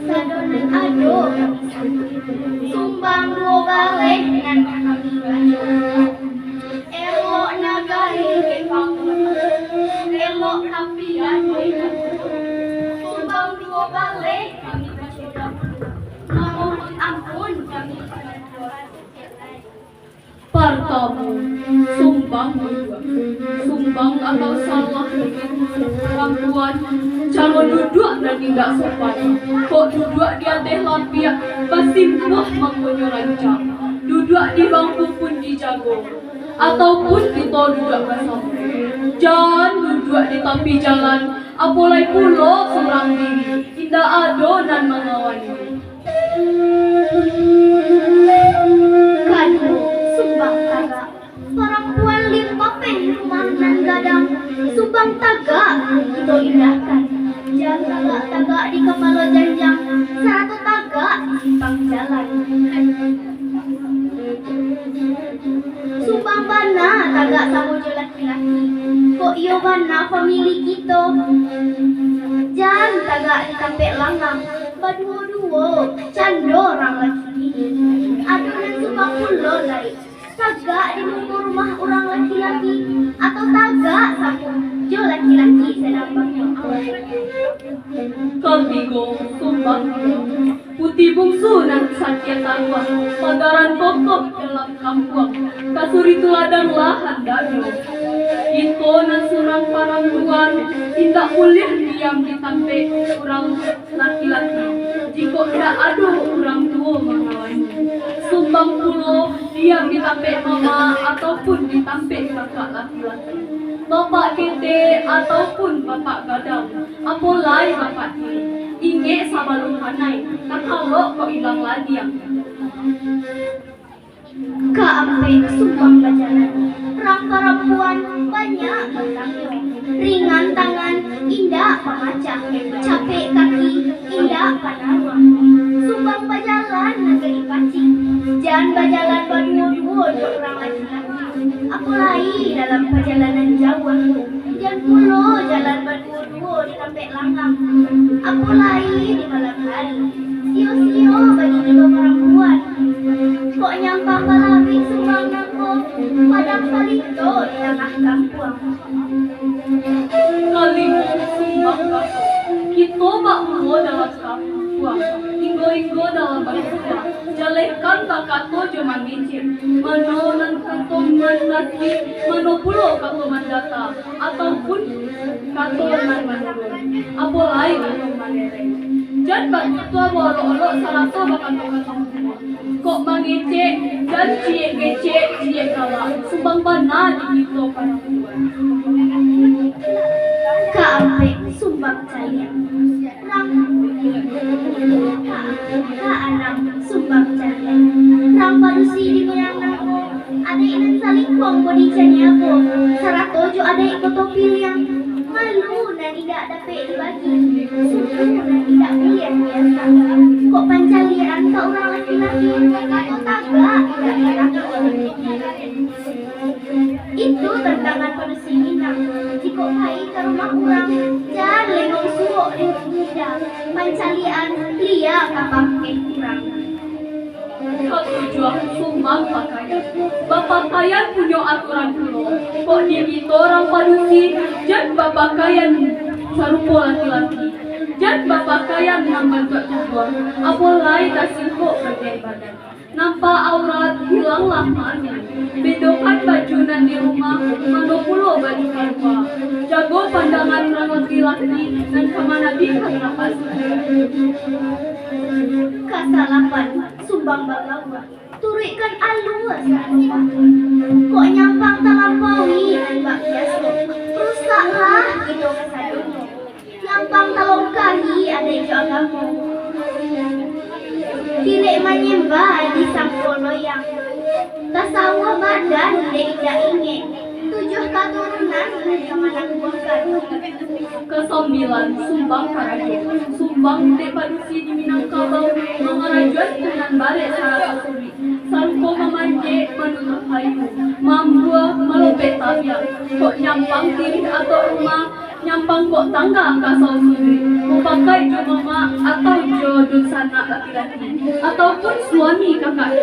Sadonan ado sumbang dua balai dengan kami baju. Elok nagari kepang, elok kapian sumbang dua balai kami baju. Mohon ampun kami Pertama, sumbang kedua. Sumbang atau salah orang tuan, jangan duduk dan tidak sopan. Kok duduk di atas lapiak, bersimpuh mangkonya rancang. Duduk di bangku pun dijago, ataupun kita duduk bersama. Jangan duduk di tepi jalan, apalagi pulau seorang diri. Tidak ada dan mengawani. kado sumbang taga. Perempuan limpah rumah nan gadang sumbang taga itu indahkan. Jangan tagak di kepala janjang, satu tagak di simpang jalan. Sumbang bana tagak samujo laki-laki. Kok iyo bana pemilik kita. Jangan tagak di kampek langang. Berdua-dua cando orang laki. Adonan sumbang pulau dari tagak di muka rumah orang laki-laki atau tagak samujo laki-laki sedang berdoa. Ketiga, sumbang putih bungsu dan sakit tangwa, pagaran pokok dalam kampung, kasur itu ladang lahan dado. Itu nan surang parang tuan, tidak boleh diam di tampek orang laki-laki. Jika tidak ada orang tua mengawani, sumbang pulau diam di tampek mama ataupun di tampek kakak laki-laki. Bapak kete ataupun bapak gadang, apalai bapak tiri, inge sama luhanai, tak kalau kau hilang lagi yang Keampe sumbang berjalan, perang perempuan banyak bertanggung, ringan tangan, indah pemacah, capek kaki, indah panawang. Sumbang berjalan negeri pacing, jangan berjalan berdua-dua orang laki-laki. Apalagi dalam perjalanan jauh, jangan pula jalan berdua-dua di kampek langgang. Apalagi di malam hari, sio-sio bagi kedua perempuan. Kok nyampang balabi sumbang nangko, padang palito di tengah kampung. kali sumbang kakak. Kita bak mulo dalam kampung, inggo-inggo dalam bangsa. Jalekan kakato jaman ngicip, mano nan kato mandati, mano pulo kato mandata, ataupun kato nan manurun. Apalai kato manere. Jan bak tua boro-oro sarato bakal kato. Kok mangece dan cie ngece cie kala sumbang bana di gitu parang tuan. Keampe sumbang caya, anak sumbang caya, rang parusi di goyang nako, adek nan saling kong bodi canya ko, saratojo adek kotopil yang malu dan tidak dapat dibagi, suku dan tidak biar biasa. Kok pancalian ke orang laki-laki atau taga tidak laki. Itu tentangan parusi minang. Jika pai ke rumah orang, jangan lengong suok dengan muda. Pancalian lia kapang kurang. Ketujuh sumbang pakaian. Bapak kalian punya aturan dulu. Kok dia gitu orang padusi, dan bapak kalian sarupo laki-laki. Dan bapak kalian nambah ketujuh. Apalagi tak singkok bagian badan. Nampak aurat hilanglah mana. Bedokan bajunan di rumah, mano pulo baju karpa. Jago pandangan orang laki-laki dan kemana bingkai nafas. Kasalapan sumbang bagawa, turikan alus. Kok nyampang talampaui anbak biasa. Rusaklah gitu kesadun. Nyampang talongkahi ada ijo agama. Tidak menyembah di sampul loyang. Tasawa badan tidak ingin. 7 keturunan yang menangguhkan. Kesembilan sumbang karajo. Sumbang te padusi di Minangkabau mengarajuan dengan balik saraka suri. Sarko memanje menurut kayu. Mambua melopet tabiak. Kok nyampang diri atau rumah. Nyampang kok tangga kasau suri. Memakai mama sanak laki-laki ataupun suami kakak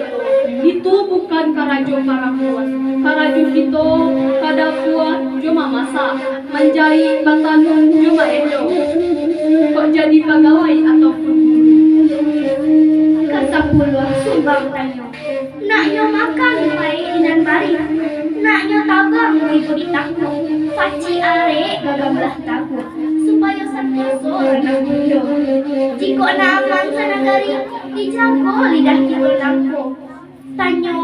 itu bukan karajo parapuan. Karajo kita kada puan cuma masak, menjahit batanung cuma edo. Kok jadi pegawai ataupun Kesepuluh sumbang tanyo. Naknyo makan baik dan bari. Naknyo tabang ibu ditakut. Paci are gagamblah takut. Supaya santoso renang bundo. Jiko naman sa nagari, dijago lidah kibul nangko. Tanyo,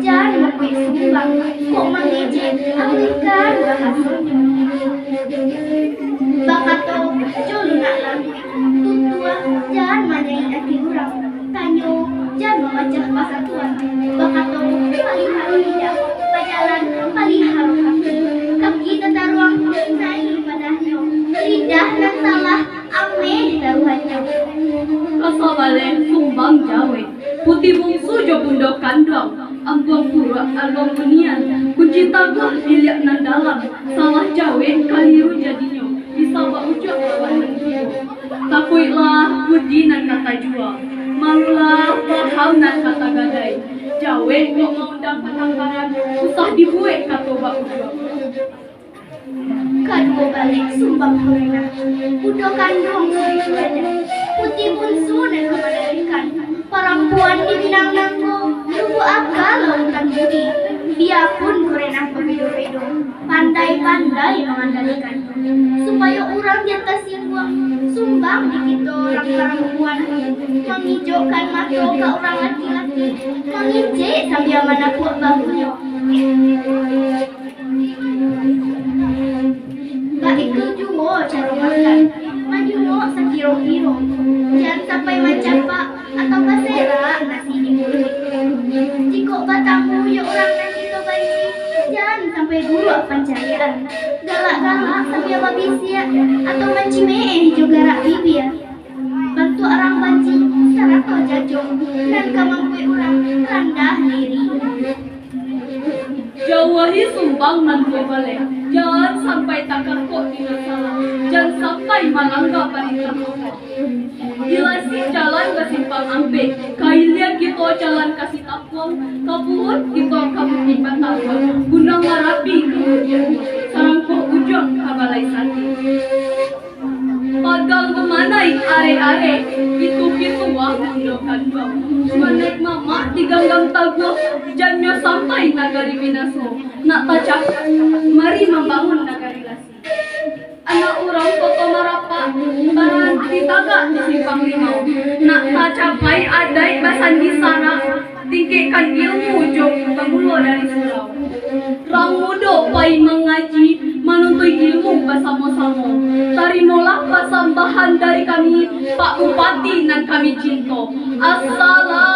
jangan makui sumbang. Kok mangijin, awikan bahasanya. Bakato, jolo nak lalu. Tutua, jangan manyai hati urang. Tanyo, jangan membaca bahasa Tuhan. Bakato, paling haru lidah. Pajalan, paling haru kaki. Kaki tetaruang, naik padahnya. Lidah dan salah, ameh taruhannya. kasabalen sumbang jawe. Putih bungsu jo bundo kandang. Ambuang pura, albang bunian. Kunci taguh dilihat nan dalam. Salah jawe, kaliru jadinya. Bisa ujok lawan nengkiyo. Takuilah budi nan kata jua. Malulah paham nan kata gadai. Jawe kok mau undang penangkaran. Usah dibuek kata ujok. Kadwo balik sumbang kurena. Udo kandung ada. Putih bungsu dan kemadarikan. Perempuan di binang nangko. Tunggu akal lautan budi. Dia pun kurena pebedo-bedo. Pandai-pandai mengandalkan. Supaya orang di atas yang buang. Sumbang di kita orang perempuan. Menghijaukan mata ke orang laki-laki. Mengijek sambil mana kuat bahunya. Baik juga cara makan. Majuno sekiro-kiro. Jangan sampai mencapak atau basera nasi di mulut. Jika batamu ya orang nasi to bayi. Jangan sampai dulu pencarian. Galak-galak sambil babisia atau mencimeh juga rak bibir. Bantu orang banci sarako jajong dan kamangkui orang rendah diri. Jauhi sumbang nan balik. Jangan sampai takar kok di masalah. Jangan sampai malangga panita kok. Dilasi jalan ke simpang ampe. Kailia kita jalan kasih tapuang. Kapuhut kita kabuti batawang. Gunang marapi kemudian. Sarang kok ujung kabalai sati. Pagang memanai are-are. Itu wah mundokan bang. Menek mama diganggang taguh. Janyo sampai nagari Minaso. Nak tacak, mari membangun nagari Lasi. Anak orang kota Marapa, baran ditagak di simpang limau. Nak tacapai adai basan di sana, tinggikan ilmu jok pengulo dari surau. Rang mudo pai mengaji, menuntut ilmu bersama-sama. Tarimolah pasambahan dari kami, Pak Bupati dan kami cinta. Assalamualaikum.